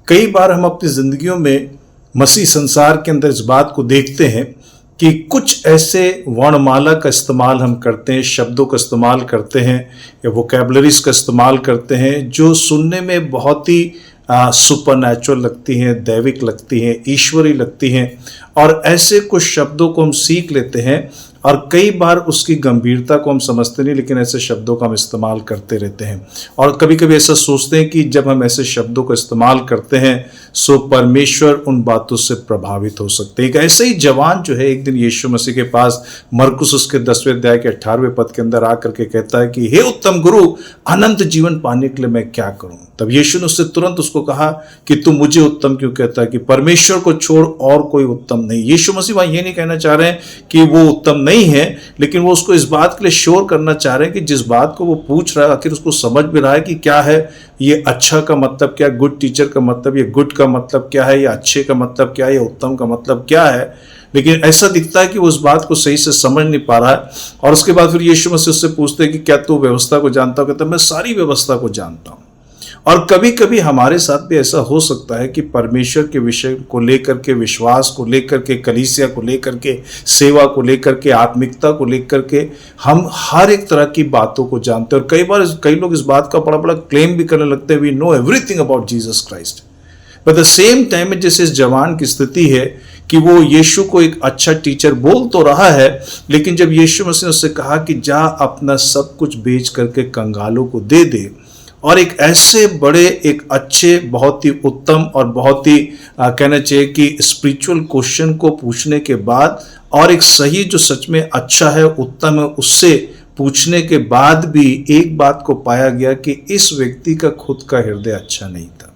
कई बार हम अपनी जिंदगियों में मसीह संसार के अंदर इस बात को देखते हैं कि कुछ ऐसे वर्णमाला का इस्तेमाल हम करते हैं, शब्दों का इस्तेमाल करते हैं या वोकैबुलरीज का इस्तेमाल करते हैं जो सुनने में बहुत ही सुपरनैचुरल लगती हैं, दैविक लगती हैं, ईश्वरी लगती हैं। और ऐसे कुछ शब्दों को हम सीख लेते हैं और कई बार उसकी गंभीरता को हम समझते नहीं, लेकिन ऐसे शब्दों का हम इस्तेमाल करते रहते हैं। और कभी कभी ऐसा सोचते हैं कि जब हम ऐसे शब्दों का इस्तेमाल करते हैं सो परमेश्वर उन बातों से प्रभावित हो सकते हैं। एक ऐसे ही जवान जो है एक दिन यीशु मसीह के पास मरकुस उसके 10वें अध्याय के 18वें पद के अंदर आकर के कहता है कि हे उत्तम गुरु, अनंत जीवन पाने के लिए मैं क्या करूं? तब यीशु ने उससे तुरंत उसको कहा कि तू मुझे उत्तम क्यों कहता है, कि परमेश्वर को छोड़ और कोई उत्तम नहीं। यीशु मसीह वहां ये नहीं कहना चाह रहे हैं कि वो उत्तम नहीं है, लेकिन वो उसको इस बात के लिए श्योर करना चाह रहे हैं कि जिस बात को वो पूछ रहा है आखिर उसको समझ भी रहा है कि क्या है ये अच्छा का मतलब क्या, गुड टीचर का मतलब, ये गुड का मतलब क्या है, या अच्छे का मतलब क्या है, या उत्तम का मतलब क्या है। लेकिन ऐसा दिखता है कि वो उस बात को सही से समझ नहीं पा रहा है। और उसके बाद फिर यीशु मसीह उससे पूछते हैं कि क्या तू व्यवस्था को जानता हो? कहता है मैं सारी व्यवस्था को जानता हूं। और कभी कभी हमारे साथ भी ऐसा हो सकता है कि परमेश्वर के विषय को लेकर के, विश्वास को लेकर के, कलीसिया को लेकर के, सेवा को लेकर के, आत्मिकता को लेकर के हम हर एक तरह की बातों को जानते हैं। और कई बार कई लोग इस बात का बड़ा बड़ा क्लेम भी करने लगते हैं, we know everything about Jesus Christ. But the same time में जैसे इस जवान की स्थिति है कि वो यीशु को एक अच्छा टीचर बोल तो रहा है, लेकिन जब यीशु मसीह ने उससे कहा कि जा अपना सब कुछ बेच करके कंगालों को दे दे, और एक ऐसे बड़े, एक अच्छे, बहुत ही उत्तम और बहुत ही कहना चाहिए कि स्पिरिचुअल क्वेश्चन को पूछने के बाद, और एक सही जो सच में अच्छा है, उत्तम है, उससे पूछने के बाद भी एक बात को पाया गया कि इस व्यक्ति का खुद का हृदय अच्छा नहीं था।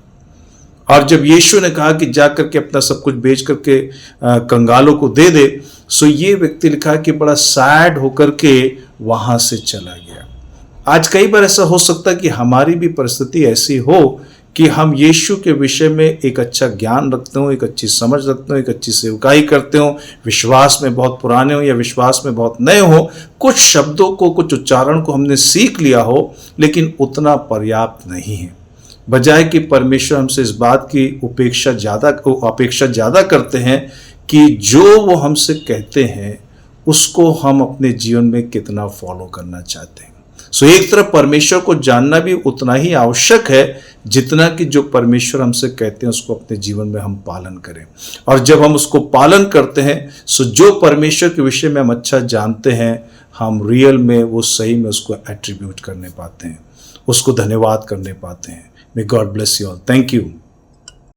और जब यीशु ने कहा कि जा करके अपना सब कुछ बेच करके कंगालों को दे दे, सो ये व्यक्ति लिखा कि बड़ा सैड होकर के वहां से चला गया। आज कई बार ऐसा हो सकता है कि हमारी भी परिस्थिति ऐसी हो कि हम यीशु के विषय में एक अच्छा ज्ञान रखते हो, एक अच्छी समझ रखते हो, एक अच्छी सेवकाई करते हो, विश्वास में बहुत पुराने हो या विश्वास में बहुत नए हो, कुछ शब्दों को, कुछ उच्चारण को हमने सीख लिया हो, लेकिन उतना पर्याप्त नहीं है। बजाय कि परमेश्वर हमसे इस बात की अपेक्षा ज़्यादा करते हैं कि जो वो हमसे कहते हैं उसको हम अपने जीवन में कितना फॉलो करना चाहते हैं। सो एक तरफ परमेश्वर को जानना भी उतना ही आवश्यक है जितना कि जो परमेश्वर हमसे कहते हैं उसको अपने जीवन में हम पालन करें। और जब हम उसको पालन करते हैं सो जो परमेश्वर के विषय में हम अच्छा जानते हैं, हम रियल में वो सही में उसको एट्रीब्यूट करने पाते हैं, उसको धन्यवाद करने पाते हैं। May God bless you all. Thank you.